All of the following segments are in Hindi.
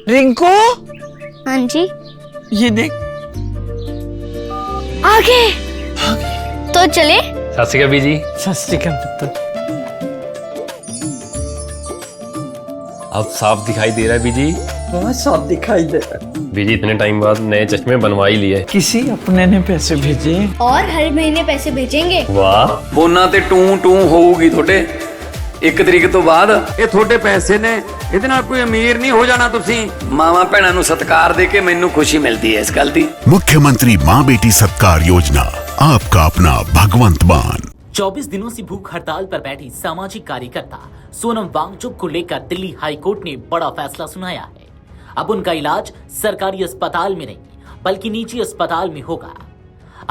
रिंकू, हाँ जी, ये देख। आगे तो चले। सत श्री अकाल बीजी। सत श्री अकाल पुत्र। अब साफ दिखाई दे रहा है बीजी। बहुत साफ दिखाई दे रहा है। बीजी इतने टाइम बाद नए चश्मे बनवा ही लिए। किसी अपने ने पैसे भेजे और हर महीने पैसे भेजेंगे। वाह। ਫੋਨਾਂ ਤੇ ਟੂ ਟੂ ਹੋਊਗੀ ਤੁਹਾਡੇ 1 ਤਰੀਕ ਤੋਂ ਬਾਅਦ। ਇਹ ਤੁਹਾਡੇ ਪੈਸੇ ਨੇ, ਇਹਦੇ ਨਾਲ ਕੋਈ ਅਮੀਰ ਨਹੀਂ ਹੋ ਜਾਣਾ ਤੁਸੀਂ। ਮਾਵਾਂ ਭੈਣਾਂ ਨੂੰ ਸਤਿਕਾਰ ਦੇ ਕੇ ਮੈਨੂੰ ਖੁਸ਼ੀ ਮਿਲਦੀ ਹੈ ਇਸ ਗੱਲ ਦੀ। मुख्यमंत्री माँ बेटी सत्कार योजना, आपका अपना भगवंत मान। 24 दिनों से भूख हड़ताल पर बैठी सामाजिक कार्यकर्ता सोनम वांगचुक को लेकर दिल्ली हाईकोर्ट ने बड़ा फैसला सुनाया है। अब उनका इलाज सरकारी अस्पताल में नहीं बल्कि निजी अस्पताल में होगा।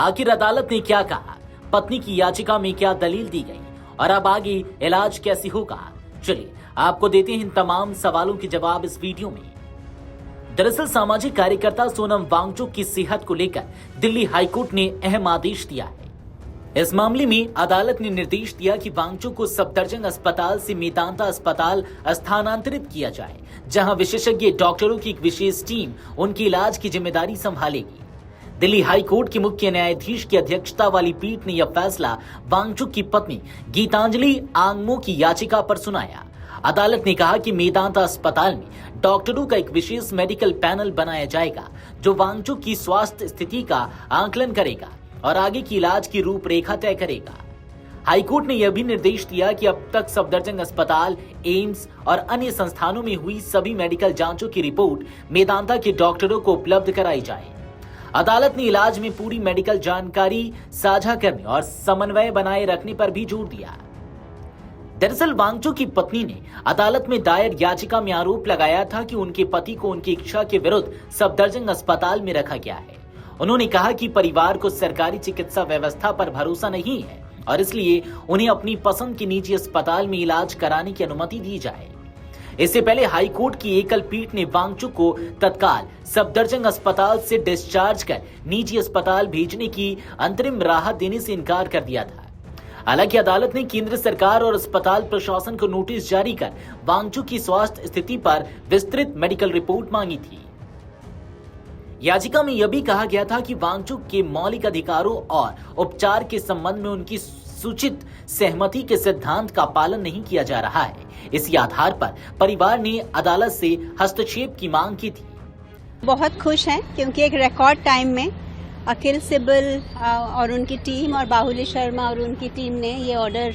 आखिर अदालत ने क्या कहा, पत्नी की याचिका में क्या दलील दी गई और अब आगे इलाज कैसे होगा, चलिए आपको देते हैं इन तमाम सवालों के जवाब इस वीडियो में। दरअसल सामाजिक कार्यकर्ता सोनम वांगचुक की सेहत को लेकर दिल्ली हाईकोर्ट ने अहम आदेश दिया है। इस मामले में अदालत ने निर्देश दिया कि वांगचुक को सफदरजंग अस्पताल से मेदांता अस्पताल स्थानांतरित किया जाए, जहां विशेषज्ञ डॉक्टरों की एक विशेष टीम उनके इलाज की जिम्मेदारी संभालेगी। दिल्ली हाई कोर्ट के मुख्य न्यायाधीश की अध्यक्षता वाली पीठ ने यह फैसला वांगचुक की पत्नी गीतांजलि आंगमो की याचिका पर सुनाया। अदालत ने कहा कि मेदांता अस्पताल में डॉक्टरों का एक विशेष मेडिकल पैनल बनाया जाएगा जो वांगचुक की स्वास्थ्य स्थिति का आकलन करेगा और आगे की इलाज की रूपरेखा तय करेगा। हाईकोर्ट ने यह भी निर्देश दिया कि अब तक सफदरजंग अस्पताल, एम्स और अन्य संस्थानों में हुई सभी मेडिकल जांचों की रिपोर्ट मेदांता के डॉक्टरों को उपलब्ध कराई जाए। अदालत ने इलाज में पूरी मेडिकल जानकारी साझा करने और समन्वय बनाए रखने पर भी जोर दिया। दरअसल वांगचुक की पत्नी ने अदालत में दायर याचिका में आरोप लगाया था कि उनके पति को उनकी इच्छा के विरुद्ध सफदरजंग अस्पताल में रखा गया है। उन्होंने कहा कि परिवार को सरकारी चिकित्सा व्यवस्था पर भरोसा नहीं है और इसलिए उन्हें अपनी पसंद के निजी अस्पताल में इलाज कराने की अनुमति दी जाए। इससे पहले हाईकोर्ट की एकल पीठ ने वांगचुक को तत्काल सफदरजंग अस्पताल से डिस्चार्ज कर निजी अस्पताल भेजने की अंतरिम राहत देने से इनकार कर दिया था। हालांकि अदालत ने केंद्र सरकार और अस्पताल प्रशासन को नोटिस जारी कर वांगचुक की स्वास्थ्य स्थिति पर विस्तृत मेडिकल रिपोर्ट मांगी थी। याचिका में यह भी कहा गया था कि वांगचुक के मौलिक अधिकारों और उपचार के संबंध में उनकी सूचित सहमति के सिद्धांत का पालन नहीं किया जा रहा है। इसी आधार पर परिवार ने अदालत से हस्तक्षेप की मांग की थी। बहुत खुश हैं क्योंकि एक रिकॉर्ड टाइम में अखिल सिब्बल और उनकी टीम और बाहुली शर्मा और उनकी टीम ने ये ऑर्डर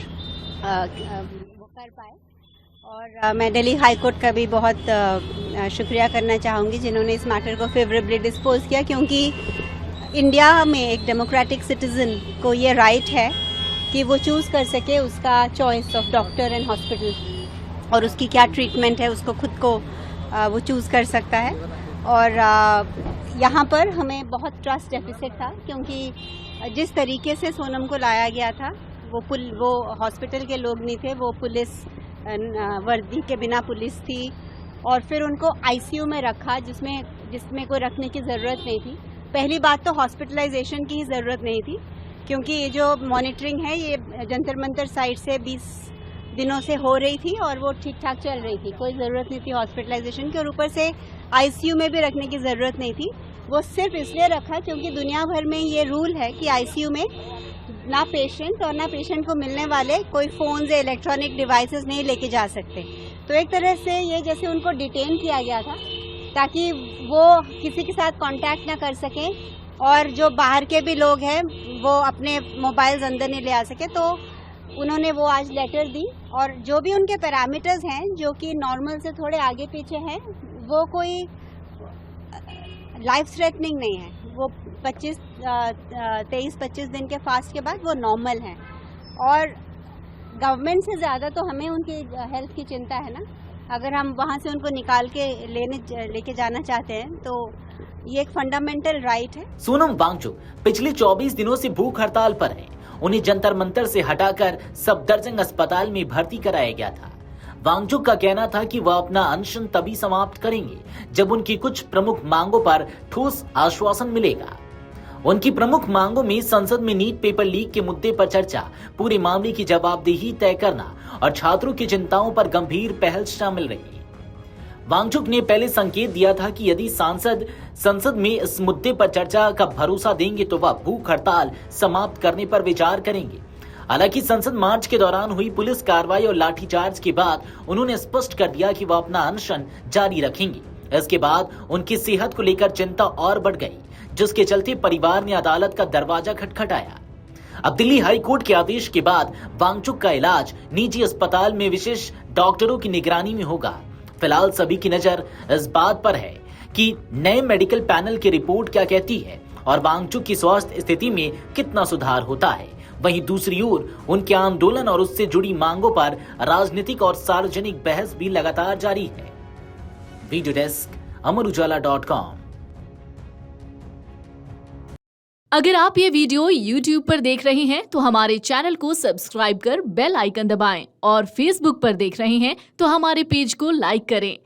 वो कर पाए। और मैं दिल्ली हाई कोर्ट का भी बहुत शुक्रिया करना चाहूँगी जिन्होंने इस मैटर को फेवरेबली डिस्पोज किया, क्योंकि इंडिया में एक डेमोक्रेटिक सिटीजन को ये राइट है कि वो चूज़ कर सके उसका choice of doctor and hospital और उसकी क्या ट्रीटमेंट है, उसको खुद को वो चूज़ कर सकता है। और यहाँ पर हमें बहुत ट्रस्ट डेफिसिट था, क्योंकि जिस तरीके से सोनम को लाया गया था वो हॉस्पिटल के लोग नहीं थे, वो पुलिस वर्दी के बिना पुलिस थी और फिर उनको आईसीयू में रखा जिसमें कोई रखने की ज़रूरत नहीं थी। पहली बात तो हॉस्पिटलाइजेशन की ही ज़रूरत नहीं थी, क्योंकि ये जो मॉनिटरिंग है ये जंतर मंतर साइड से 20 दिनों से हो रही थी और वो ठीक ठाक चल रही थी, कोई ज़रूरत नहीं थी हॉस्पिटलाइजेशन की। और ऊपर से आईसीयू में भी रखने की ज़रूरत नहीं थी। वो सिर्फ इसलिए रखा क्योंकि दुनिया भर में ये रूल है कि आईसीयू में ना पेशेंट और ना पेशेंट को मिलने वाले कोई फ़ोन या इलेक्ट्रॉनिक डिवाइसेस नहीं लेके जा सकते। तो एक तरह से ये जैसे उनको डिटेन किया गया था ताकि वो किसी के साथ कांटेक्ट ना कर सकें और जो बाहर के भी लोग हैं वो अपने मोबाइल्स अंदर नहीं ले आ सके। तो उन्होंने वो आज लेटर दी और जो भी उनके पैरामीटर्स हैं जो कि नॉर्मल से थोड़े आगे पीछे हैं, वो कोई लाइफ थ्रेटनिंग नहीं है, वो 23-25 दिन के फास्ट के बाद वो नॉर्मल हैं। और गवर्नमेंट से ज़्यादा तो हमें उनकी हेल्थ की चिंता है ना। अगर हम वहाँ से उनको निकाल के लेके जाना चाहते हैं तो ये एक फंडामेंटल राइट है। सोनम वांगचुक पिछले 24 दिनों से भूख हड़ताल पर हैं। उन्हें जंतर मंतर से हटाकर सफदरजंग अस्पताल में भर्ती कराया गया था। वांगचुक का कहना था कि वह अपना अनशन तभी समाप्त करेंगे जब उनकी कुछ प्रमुख मांगों पर ठोस आश्वासन मिलेगा। उनकी प्रमुख मांगों में संसद में नीट पेपर लीक के मुद्दे पर चर्चा, पूरे मामले की जवाबदेही तय करना और छात्रों की चिंताओं पर गंभीर पहल शामिल रही। वांगचुक ने पहले संकेत दिया था कि यदि सांसद संसद में इस मुद्दे पर चर्चा का भरोसा देंगे तो वह भूख हड़ताल समाप्त करने पर विचार करेंगे। हालांकि संसद मार्च के दौरान हुई पुलिस कार्रवाई और लाठीचार्ज के बाद उन्होंने स्पष्ट कर दिया कि वह अपना अनशन जारी रखेंगे। इसके बाद उनकी सेहत को लेकर चिंता और बढ़ गई, जिसके चलते परिवार ने अदालत का दरवाजा खटखटाया। अब दिल्ली हाई कोर्ट के आदेश के बाद वांगचुक का इलाज निजी अस्पताल में विशेष डॉक्टरों की निगरानी में होगा। फिलहाल सभी की नजर इस बात पर है कि नए मेडिकल पैनल की रिपोर्ट क्या कहती है और वांगचुक की स्वास्थ्य स्थिति में कितना सुधार होता है। वहीं दूसरी ओर उनके आंदोलन और उससे जुड़ी मांगों पर राजनीतिक और सार्वजनिक बहस भी लगातार जारी है। Video desk Amar Ujala dot com. अगर आप ये वीडियो YouTube पर देख रहे हैं तो हमारे चैनल को सब्सक्राइब कर बेल आइकन दबाएं और Facebook पर देख रहे हैं तो हमारे पेज को लाइक करें।